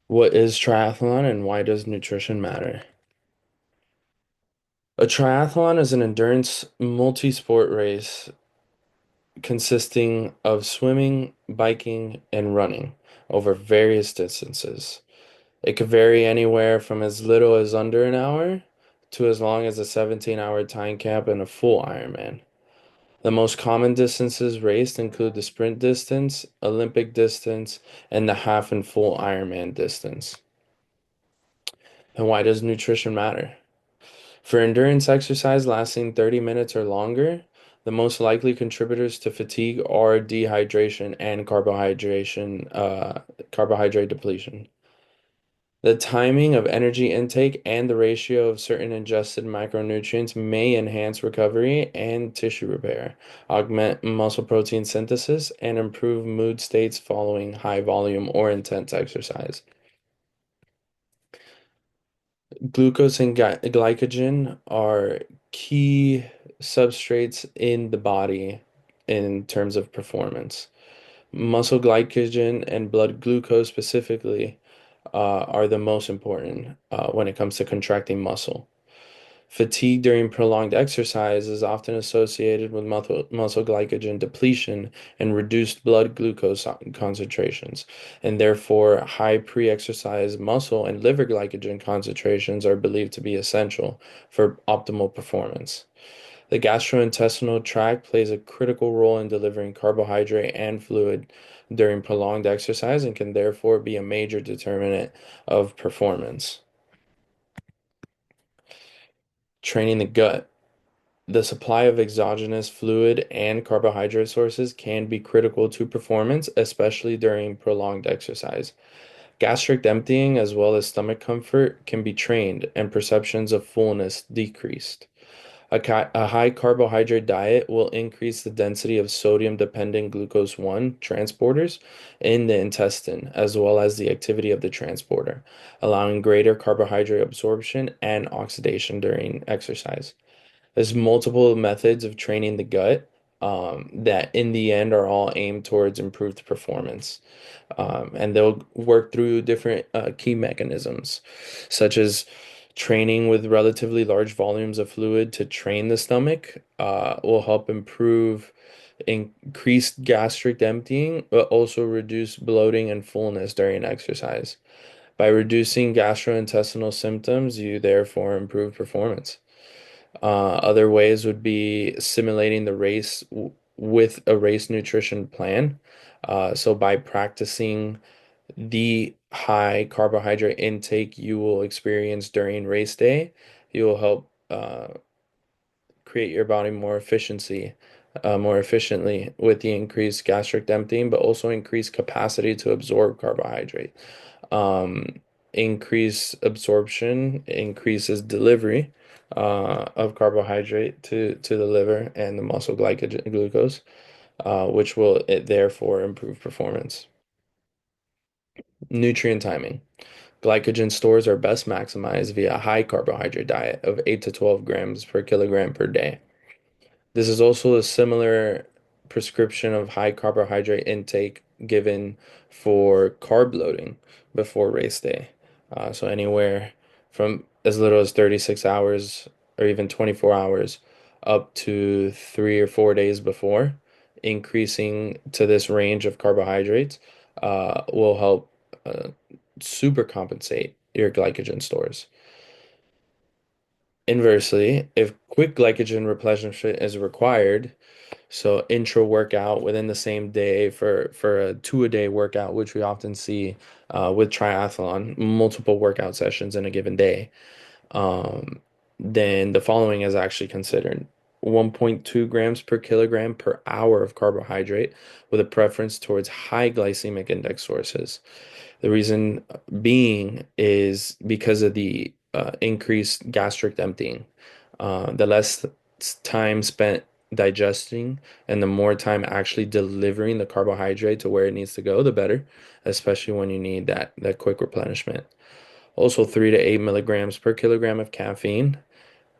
What is triathlon and why does nutrition matter? A triathlon is an endurance multi-sport race consisting of swimming, biking, and running over various distances. It could vary anywhere from as little as under an hour to as long as a 17-hour time cap and a full Ironman. The most common distances raced include the sprint distance, Olympic distance, and the half and full Ironman distance. And why does nutrition matter? For endurance exercise lasting 30 minutes or longer, the most likely contributors to fatigue are dehydration and carbohydrate depletion. The timing of energy intake and the ratio of certain ingested micronutrients may enhance recovery and tissue repair, augment muscle protein synthesis, and improve mood states following high volume or intense exercise. Glucose and glycogen are key substrates in the body in terms of performance. Muscle glycogen and blood glucose specifically are the most important when it comes to contracting muscle. Fatigue during prolonged exercise is often associated with muscle glycogen depletion and reduced blood glucose concentrations, and therefore high pre-exercise muscle and liver glycogen concentrations are believed to be essential for optimal performance. The gastrointestinal tract plays a critical role in delivering carbohydrate and fluid during prolonged exercise and can therefore be a major determinant of performance. Training the gut. The supply of exogenous fluid and carbohydrate sources can be critical to performance, especially during prolonged exercise. Gastric emptying, as well as stomach comfort, can be trained and perceptions of fullness decreased. A high carbohydrate diet will increase the density of sodium dependent glucose 1 transporters in the intestine, as well as the activity of the transporter, allowing greater carbohydrate absorption and oxidation during exercise. There's multiple methods of training the gut that in the end are all aimed towards improved performance. And they'll work through different key mechanisms, such as training with relatively large volumes of fluid to train the stomach will help improve increased gastric emptying, but also reduce bloating and fullness during exercise. By reducing gastrointestinal symptoms, you therefore improve performance. Other ways would be simulating the race with a race nutrition plan. So by practicing the high carbohydrate intake you will experience during race day, you will help create your body more efficiently with the increased gastric emptying, but also increased capacity to absorb carbohydrate. Um, Increased absorption increases delivery of carbohydrate to the liver and the muscle glycogen glucose, which will therefore improve performance. Nutrient timing. Glycogen stores are best maximized via a high carbohydrate diet of 8 to 12 grams per kilogram per day. This is also a similar prescription of high carbohydrate intake given for carb loading before race day. So anywhere from as little as 36 hours or even 24 hours up to 3 or 4 days before, increasing to this range of carbohydrates will help super compensate your glycogen stores. Inversely, if quick glycogen replenishment is required, so intra workout within the same day for a two-a-day workout, which we often see with triathlon, multiple workout sessions in a given day, um, then the following is actually considered: 1.2 grams per kilogram per hour of carbohydrate, with a preference towards high glycemic index sources. The reason being is because of the increased gastric emptying. The less time spent digesting and the more time actually delivering the carbohydrate to where it needs to go, the better, especially when you need that quick replenishment. Also, 3 to 8 milligrams per kilogram of caffeine,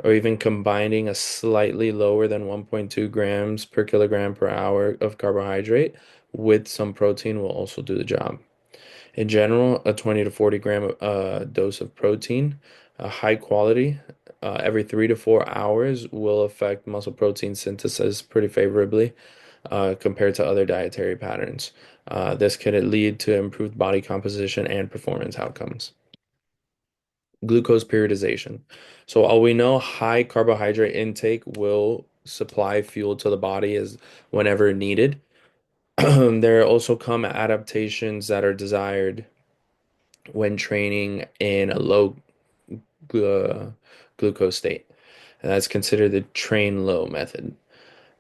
or even combining a slightly lower than 1.2 grams per kilogram per hour of carbohydrate with some protein will also do the job. In general, a 20 to 40 gram dose of protein, high quality, every 3 to 4 hours will affect muscle protein synthesis pretty favorably compared to other dietary patterns. This could lead to improved body composition and performance outcomes. Glucose periodization. So, while we know high carbohydrate intake will supply fuel to the body as whenever needed, there also come adaptations that are desired when training in a low glu glucose state. And that's considered the train low method.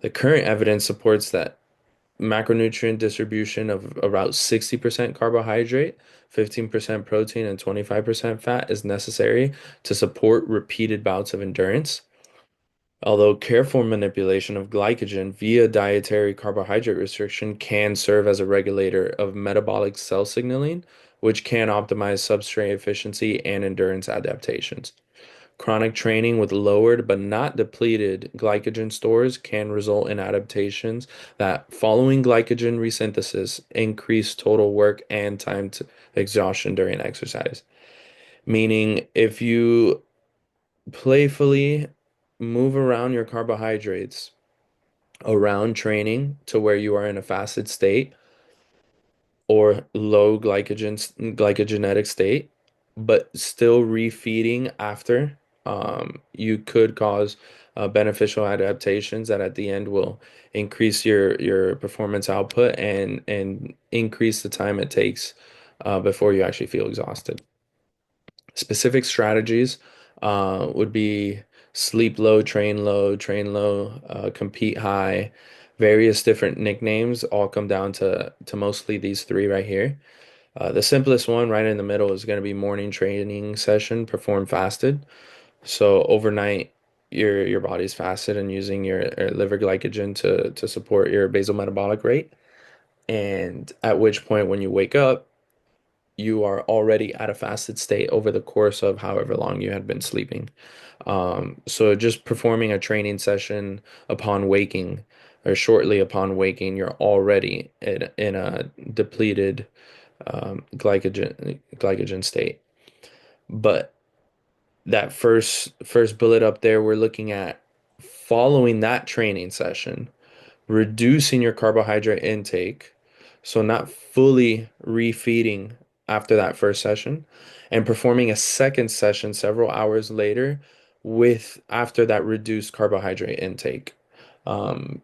The current evidence supports that macronutrient distribution of about 60% carbohydrate, 15% protein, and 25% fat is necessary to support repeated bouts of endurance. Although careful manipulation of glycogen via dietary carbohydrate restriction can serve as a regulator of metabolic cell signaling, which can optimize substrate efficiency and endurance adaptations. Chronic training with lowered but not depleted glycogen stores can result in adaptations that, following glycogen resynthesis, increase total work and time to exhaustion during exercise. Meaning, if you playfully move around your carbohydrates around training to where you are in a fasted state or low glycogenetic state, but still refeeding after, you could cause beneficial adaptations that at the end will increase your performance output and increase the time it takes before you actually feel exhausted. Specific strategies would be train low, compete high. Various different nicknames all come down to mostly these three right here. The simplest one right in the middle is going to be morning training session, perform fasted. So overnight, your body's fasted and using your liver glycogen to support your basal metabolic rate. And at which point, when you wake up, you are already at a fasted state over the course of however long you had been sleeping. So just performing a training session upon waking or shortly upon waking, you're already in a depleted glycogen state. But that first bullet up there, we're looking at following that training session, reducing your carbohydrate intake, so not fully refeeding after that first session, and performing a second session several hours later with after that reduced carbohydrate intake.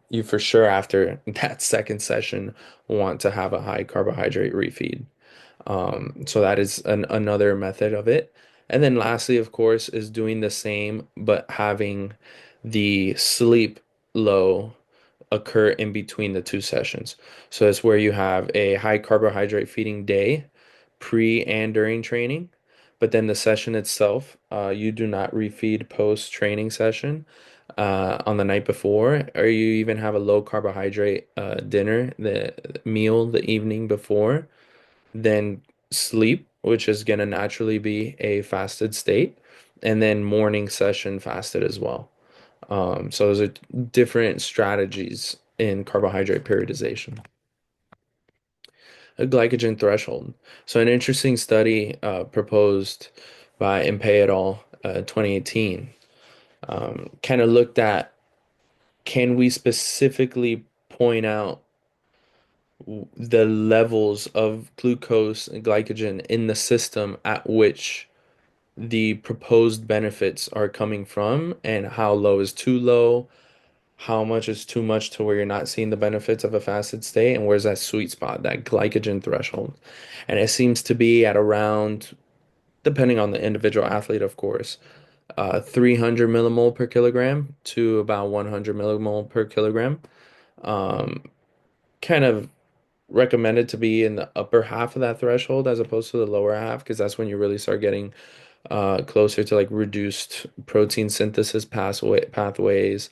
You for sure after that second session want to have a high carbohydrate refeed. So that is another method of it. And then lastly, of course, is doing the same, but having the sleep low occur in between the two sessions. So that's where you have a high carbohydrate feeding day, pre and during training. But then the session itself, you do not refeed post training session on the night before, or you even have a low carbohydrate dinner, the meal the evening before then sleep, which is going to naturally be a fasted state, and then morning session fasted as well. So those are different strategies in carbohydrate periodization. A glycogen threshold. So an interesting study proposed by Impey et al. 2018 kind of looked at can we specifically point out the levels of glucose and glycogen in the system at which the proposed benefits are coming from and how low is too low, how much is too much to where you're not seeing the benefits of a fasted state, and where's that sweet spot, that glycogen threshold. And it seems to be at around, depending on the individual athlete, of course, 300 millimole per kilogram to about 100 millimole per kilogram. Um, Kind of recommended to be in the upper half of that threshold as opposed to the lower half because that's when you really start getting closer to like reduced protein synthesis pathways,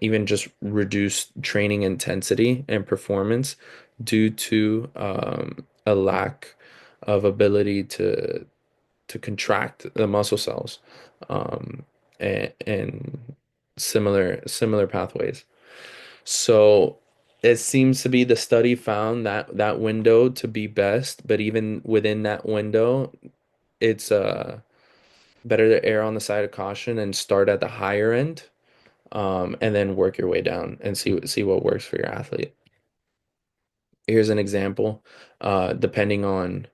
even just reduced training intensity and performance due to a lack of ability to contract the muscle cells, and similar pathways. So It seems to be the study found that window to be best, but even within that window, it's better to err on the side of caution and start at the higher end, and then work your way down and see what works for your athlete. Here's an example. Depending on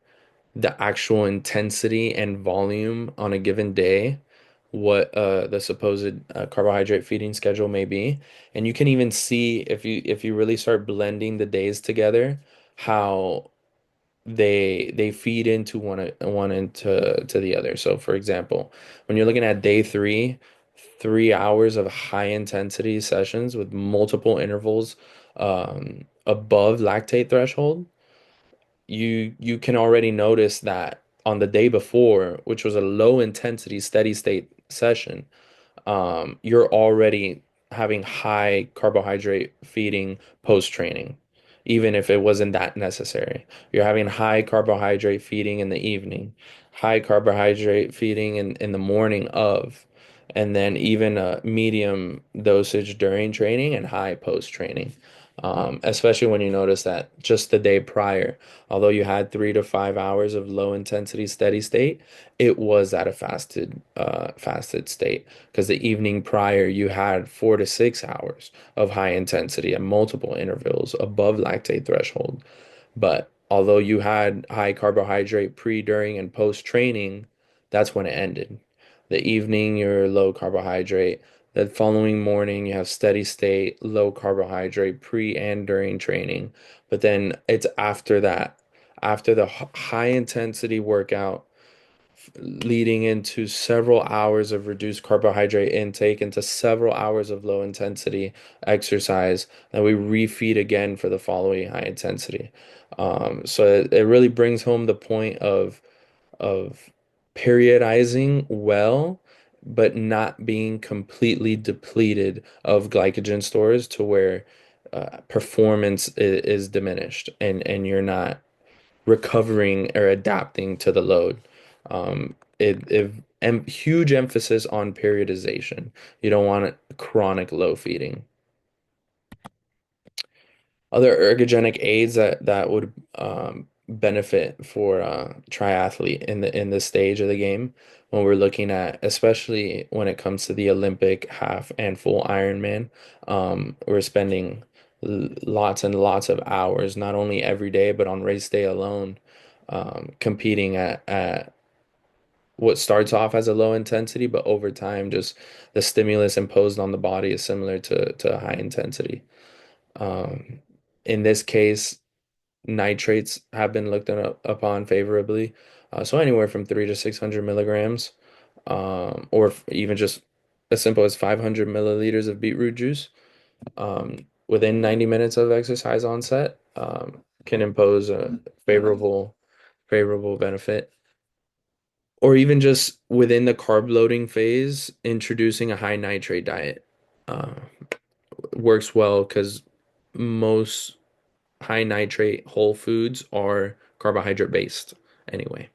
the actual intensity and volume on a given day, what the supposed carbohydrate feeding schedule may be. And you can even see if you really start blending the days together, how they feed into one into to the other. So for example, when you're looking at day 3, 3 hours of high intensity sessions with multiple intervals above lactate threshold, you can already notice that on the day before, which was a low intensity steady state session, you're already having high carbohydrate feeding post training, even if it wasn't that necessary. You're having high carbohydrate feeding in the evening, high carbohydrate feeding in the morning of, and then even a medium dosage during training and high post training. Especially when you notice that just the day prior, although you had 3 to 5 hours of low intensity steady state, it was at a fasted state, because the evening prior you had 4 to 6 hours of high intensity at multiple intervals above lactate threshold. But although you had high carbohydrate pre, during, and post training, that's when it ended. The evening, you're low carbohydrate. The following morning, you have steady state, low carbohydrate pre and during training. But then it's after that, after the high intensity workout, leading into several hours of reduced carbohydrate intake, into several hours of low intensity exercise, and we refeed again for the following high intensity. So it really brings home the point of periodizing well, but not being completely depleted of glycogen stores to where performance is diminished, and you're not recovering or adapting to the load. Huge emphasis on periodization. You don't want chronic low feeding. Other ergogenic aids that would benefit for triathlete in this stage of the game, when we're looking at, especially when it comes to the Olympic half and full Ironman, we're spending lots and lots of hours, not only every day but on race day alone, competing at what starts off as a low intensity, but over time, just the stimulus imposed on the body is similar to high intensity. Um, in this case, nitrates have been looked upon favorably. So anywhere from 3 to 600 milligrams, or even just as simple as 500 milliliters of beetroot juice, within 90 minutes of exercise onset, can impose a favorable benefit. Or even just within the carb loading phase, introducing a high nitrate diet uh, works well, because most high nitrate whole foods are carbohydrate based anyway.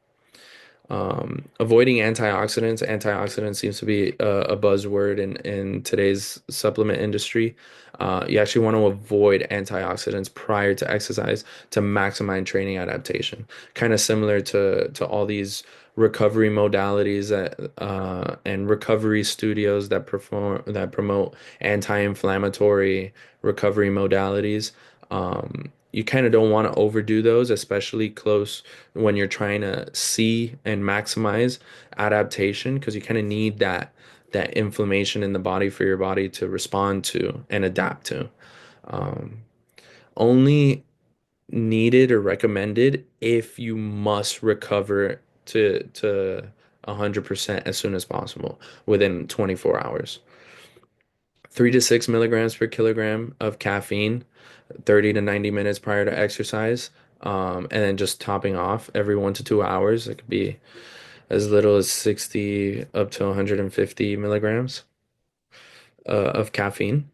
Avoiding antioxidants. Antioxidants seems to be a buzzword in today's supplement industry. You actually want to avoid antioxidants prior to exercise to maximize training adaptation. Kind of similar to all these recovery modalities and recovery studios that promote anti-inflammatory recovery modalities. You kind of don't want to overdo those, especially close when you're trying to see and maximize adaptation, because you kind of need that inflammation in the body for your body to respond to and adapt to. Um, Only needed or recommended if you must recover to 100% as soon as possible within 24 hours. 3 to 6 milligrams per kilogram of caffeine 30 to 90 minutes prior to exercise. And then just topping off every 1 to 2 hours. It could be as little as 60 up to 150 milligrams of caffeine,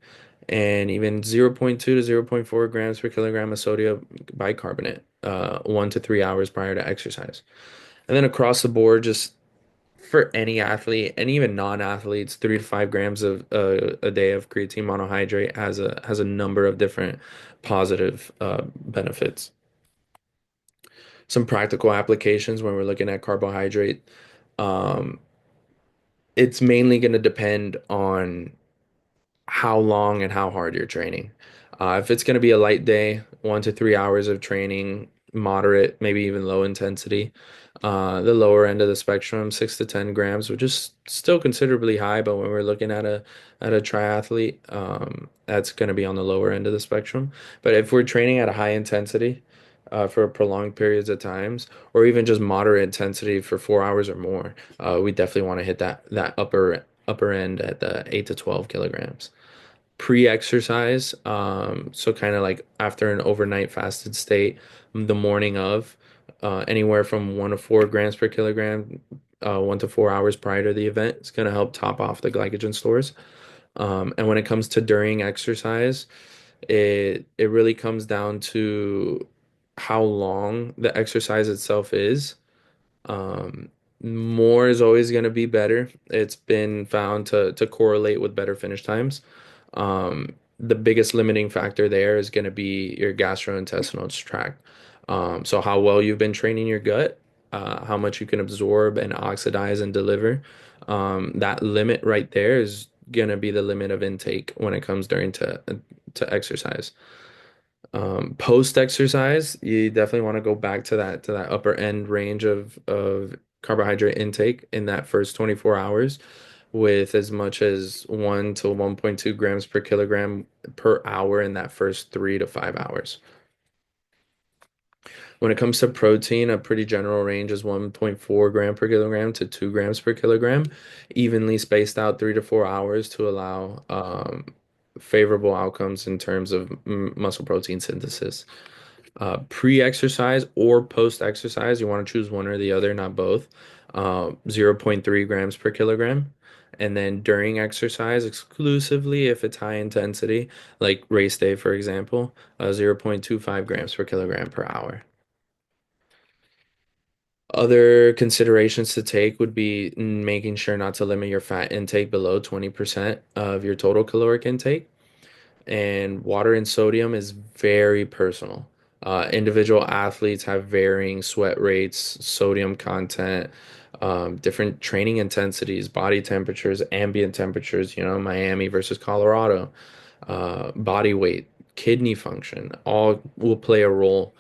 and even zero point 0.2 to zero point 0.4 grams per kilogram of sodium bicarbonate 1 to 3 hours prior to exercise. And then across the board, just for any athlete and even non-athletes, 3 to 5 grams of a day of creatine monohydrate has a number of different positive benefits. Some practical applications when we're looking at carbohydrate, um, it's mainly going to depend on how long and how hard you're training. If it's going to be a light day, 1 to 3 hours of training, moderate, maybe even low intensity, the lower end of the spectrum, 6 to 10 grams, which is still considerably high, but when we're looking at a triathlete, that's going to be on the lower end of the spectrum. But if we're training at a high intensity, for prolonged periods of times, or even just moderate intensity for 4 hours or more, we definitely want to hit that upper end at the 8 to 12 kilograms pre-exercise. So kind of like after an overnight fasted state, the morning of, anywhere from 1 to 4 grams per kilogram, 1 to 4 hours prior to the event, it's going to help top off the glycogen stores. And when it comes to during exercise, it really comes down to how long the exercise itself is. um, More is always going to be better. It's been found to correlate with better finish times. The biggest limiting factor there is going to be your gastrointestinal tract. So how well you've been training your gut, how much you can absorb and oxidize and deliver. That limit right there is going to be the limit of intake when it comes during to exercise. Post exercise, you definitely want to go back to that upper end range of carbohydrate intake in that first 24 hours with as much as 1 to 1.2 grams per kilogram per hour in that first 3 to 5 hours. When it comes to protein, a pretty general range is 1.4 gram per kilogram to 2 grams per kilogram, evenly spaced out 3 to 4 hours to allow favorable outcomes in terms of muscle protein synthesis. Pre-exercise or post-exercise, you want to choose one or the other, not both. 0 0.3 grams per kilogram. And then during exercise, exclusively if it's high intensity, like race day, for example, 0.25 grams per kilogram per hour. Other considerations to take would be making sure not to limit your fat intake below 20% of your total caloric intake. And water and sodium is very personal. Individual athletes have varying sweat rates, sodium content, different training intensities, body temperatures, ambient temperatures, Miami versus Colorado, body weight, kidney function, all will play a role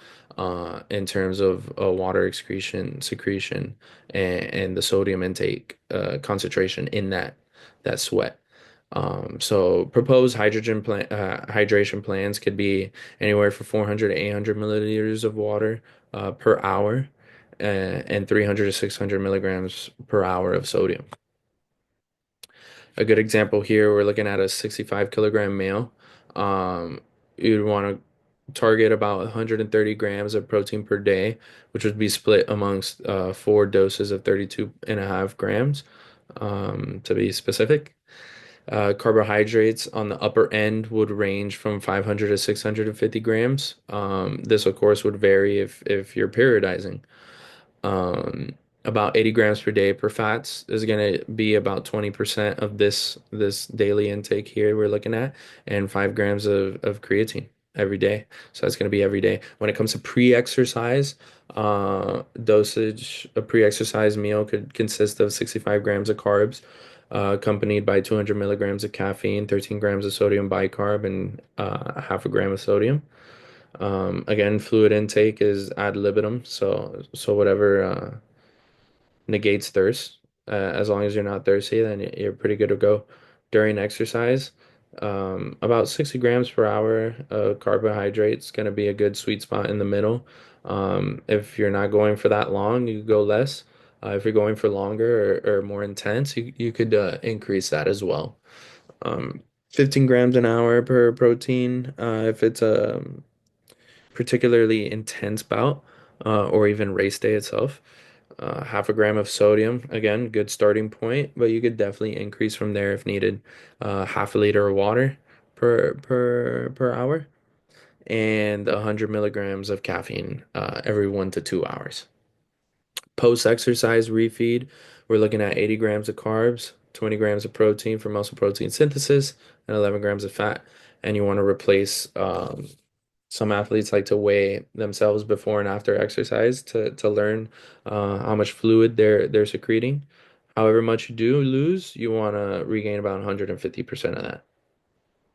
in terms of water excretion, secretion, and the sodium intake concentration in that sweat. So proposed hydration plans could be anywhere from 400 to 800 milliliters of water per hour, and 300 to 600 milligrams per hour of sodium. A good example here, we're looking at a 65 kilogram male. Um, You'd want to target about 130 grams of protein per day, which would be split amongst 4 doses of 32.5 grams, to be specific. Carbohydrates on the upper end would range from 500 to 650 grams. This, of course, would vary if you're periodizing. Um, about 80 grams per day per fats is going to be about 20% of this daily intake here we're looking at, and 5 grams of creatine every day. So that's going to be every day. When it comes to pre-exercise, dosage, a pre-exercise meal could consist of 65 grams of carbs, accompanied by 200 milligrams of caffeine, 13 grams of sodium bicarb, and half a gram of sodium. Again, fluid intake is ad libitum, so whatever negates thirst. As long as you're not thirsty, then you're pretty good to go. During exercise, about 60 grams per hour of carbohydrates going to be a good sweet spot in the middle. If you're not going for that long, you could go less. If you're going for longer or more intense, you could increase that as well. 15 grams an hour per protein, if it's a particularly intense bout, or even race day itself. Half a gram of sodium, again, good starting point, but you could definitely increase from there if needed. Half a liter of water per hour, and 100 milligrams of caffeine every 1 to 2 hours. Post-exercise refeed, we're looking at 80 grams of carbs, 20 grams of protein for muscle protein synthesis, and 11 grams of fat. And you want to replace some athletes like to weigh themselves before and after exercise to learn how much fluid they're secreting. However much you do lose, you want to regain about 150% of that.